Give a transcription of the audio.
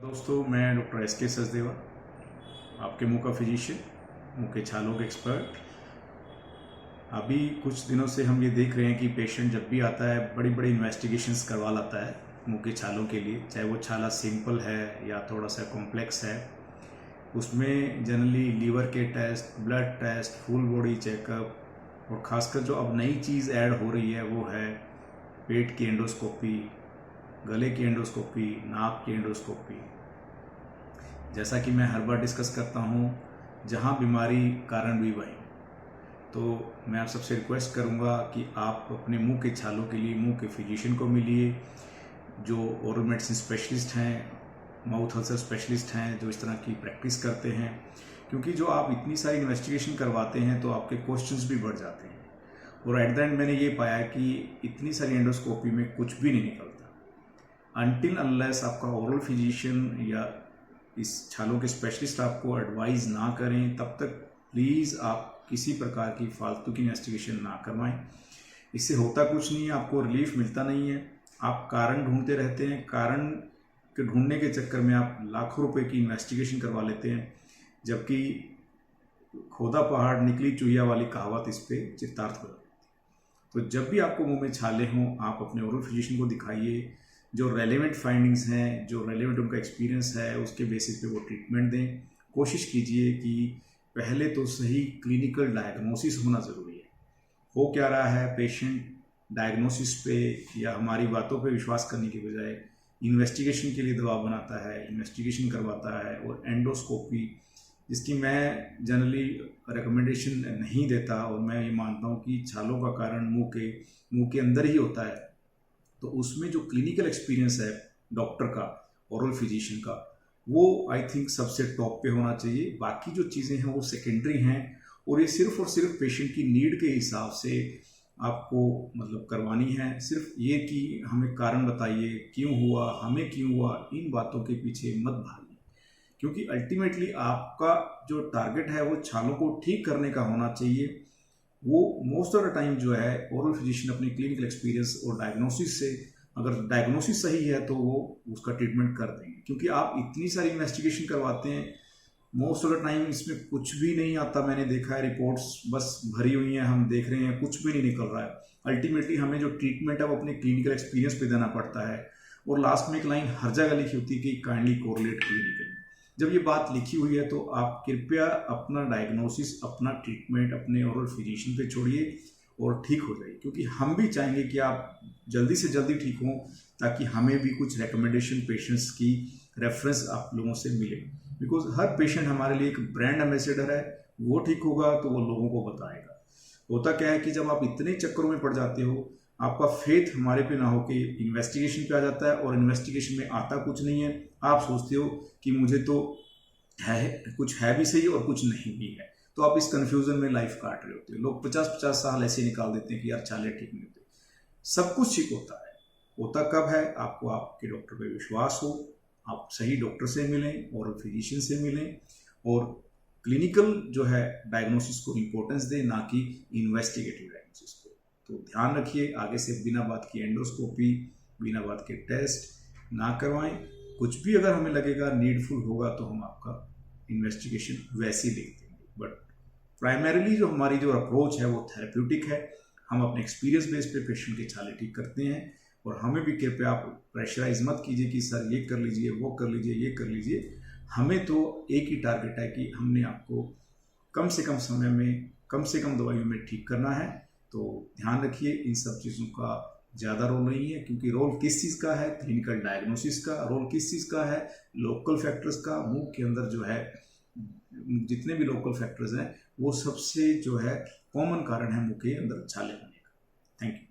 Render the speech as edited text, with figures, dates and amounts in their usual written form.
दोस्तों, मैं doctor S के सचदेवा, आपके मुंह का फिजिशियन, मुंह के छालों के एक्सपर्ट। अभी कुछ दिनों से हम ये देख रहे हैं कि पेशेंट जब भी आता है बड़ी बड़ी इन्वेस्टिगेशंस करवा लाता है मुंह के छालों के लिए, चाहे वो छाला सिंपल है या थोड़ा सा कॉम्प्लेक्स है। उसमें जनरली लीवर के test, blood test, full body checkup और ख़ासकर जो अब नई चीज़ ऐड हो रही है वो है पेट की एंडोस्कोपी, गले की एंडोस्कोपी, नाक की एंडोस्कोपी। जैसा कि मैं हर बार डिस्कस करता हूँ, जहाँ बीमारी कारण भी वहीं। तो मैं आप सबसे रिक्वेस्ट करूँगा कि आप अपने मुंह के छालों के लिए मुंह के फिजिशियन को मिलिए, जो ओरल मेडिसिन स्पेशलिस्ट हैं, माउथ अल्सर स्पेशलिस्ट हैं, जो इस तरह की प्रैक्टिस करते हैं। क्योंकि जो आप इतनी सारी इन्वेस्टिगेशन करवाते हैं तो आपके क्वेश्चंस भी बढ़ जाते हैं, और एट द एंड मैंने ये पाया कि इतनी सारी एंडोस्कोपी में कुछ भी नहीं निकलता अनटिल अनलेस आपका ओरल फिजिशियन या इस छालों के स्पेशलिस्ट आपको एडवाइस ना करें, तब तक प्लीज़ आप किसी प्रकार की फालतू की इन्वेस्टिगेशन ना करवाएं। इससे होता कुछ नहीं है, आपको रिलीफ मिलता नहीं है। आप कारण ढूंढते रहते हैं, कारण के ढूंढने के चक्कर में आप लाखों रुपए की इन्वेस्टिगेशन करवा लेते हैं, जबकि खोदा पहाड़ निकली चुहिया वाली कहावत इस पे चित्तार्थ हो जाती है। तो जब भी आपको मुंह में छाले हों, आप अपने ओरल फिजिशियन को दिखाइए, जो रेलेवेंट फाइंडिंग्स हैं, जो रेलेवेंट उनका एक्सपीरियंस है, उसके बेसिस पे वो ट्रीटमेंट दें। कोशिश कीजिए कि पहले तो सही क्लिनिकल डायग्नोसिस होना ज़रूरी है। हो क्या रहा है, पेशेंट डायग्नोसिस पे या हमारी बातों पे विश्वास करने की बजाय इन्वेस्टिगेशन के लिए दबाव बनाता है, इन्वेस्टिगेशन करवाता है। और एंडोस्कोपी, जिसकी मैं जनरली रिकमेंडेशन नहीं देता, और मैं ये मानता हूँ कि छालों का कारण मुंह के अंदर ही होता है, तो उसमें जो क्लिनिकल एक्सपीरियंस है डॉक्टर का, ओरल फिजिशियन का, वो आई थिंक सबसे टॉप पे होना चाहिए। बाकी जो चीज़ें हैं वो सेकेंडरी हैं, और ये सिर्फ और सिर्फ पेशेंट की नीड के हिसाब से आपको मतलब करवानी है। सिर्फ ये कि हमें कारण बताइए, क्यों हुआ, हमें क्यों हुआ, इन बातों के पीछे मत भागिए। क्योंकि अल्टीमेटली आपका जो टारगेट है वो छालों को ठीक करने का होना चाहिए। वो मोस्ट ऑफ द टाइम जो है ओरल फिजिशियन अपनी क्लिनिकल एक्सपीरियंस और डायग्नोसिस से, अगर डायग्नोसिस सही है तो वो उसका ट्रीटमेंट कर देंगे। क्योंकि आप इतनी सारी इन्वेस्टिगेशन करवाते हैं, मोस्ट ऑफ द टाइम इसमें कुछ भी नहीं आता। मैंने देखा है रिपोर्ट्स बस भरी हुई हैं, हम देख रहे हैं, कुछ भी नहीं निकल रहा है। अल्टीमेटली हमें जो ट्रीटमेंट है वो अपने क्लिनिकल एक्सपीरियंस पे देना पड़ता है। और लास्ट में एक लाइन हर जगह लिखी होती है कि काइंडली कोरिलेट क्लिनिकली। जब ये बात लिखी हुई है तो आप कृपया अपना डायग्नोसिस, अपना ट्रीटमेंट अपने ओरल फिजिशियन पे छोड़िए और ठीक हो जाइए। क्योंकि हम भी चाहेंगे कि आप जल्दी से जल्दी ठीक हों, ताकि हमें भी कुछ रिकमेंडेशन पेशेंट्स की रेफरेंस आप लोगों से मिले। बिकॉज हर पेशेंट हमारे लिए एक ब्रांड एम्बेसडर है, वो ठीक होगा तो वो लोगों को बताएगा। होता क्या है कि जब आप इतने चक्करों में पड़ जाते हो, आपका फेथ हमारे पे ना होके इन्वेस्टिगेशन पे आ जाता है, और इन्वेस्टिगेशन में आता कुछ नहीं है। आप सोचते हो कि मुझे तो है, कुछ है भी सही और कुछ नहीं भी है, तो आप इस कंफ्यूजन में लाइफ काट रहे होते हो। लोग 50-50 साल ऐसे निकाल देते हैं कि यार छाले ठीक नहीं होते। सब कुछ ठीक होता है। होता कब है, आपको आपके डॉक्टर पे विश्वास हो, आप सही डॉक्टर से मिलें और फिजिशियन से मिलें, और क्लिनिकल जो है डायग्नोसिस को इम्पोर्टेंस दें, ना कि इन्वेस्टिगेटिव डायग्नोसिस को। तो ध्यान रखिए, आगे से बिना बात की एंडोस्कोपी, बिना बात के टेस्ट ना करवाएं। कुछ भी अगर हमें लगेगा नीडफुल होगा तो हम आपका इन्वेस्टिगेशन वैसे ही लिख देंगे। बट प्राइमरीली जो हमारी जो अप्रोच है वो थेरेप्यूटिक है। हम अपने एक्सपीरियंस बेस पे पेशेंट के छाले ठीक करते हैं, और हमें भी कृपया आप प्रेशराइज मत कीजिए कि सर ये कर लीजिए, वो कर लीजिए, ये कर लीजिए। हमें तो एक ही टारगेट है कि हमने आपको कम से कम समय में, कम से कम दवाइयों में ठीक करना है। तो ध्यान रखिए, इन सब चीज़ों का ज़्यादा रोल नहीं है। क्योंकि रोल किस चीज़ का है, क्लिनिकल डायग्नोसिस का। रोल किस चीज़ का है, लोकल फैक्टर्स का। मुंह के अंदर जो है जितने भी लोकल फैक्टर्स हैं, वो सबसे जो है कॉमन कारण है मुंह के अंदर छाले होने का। Thank you.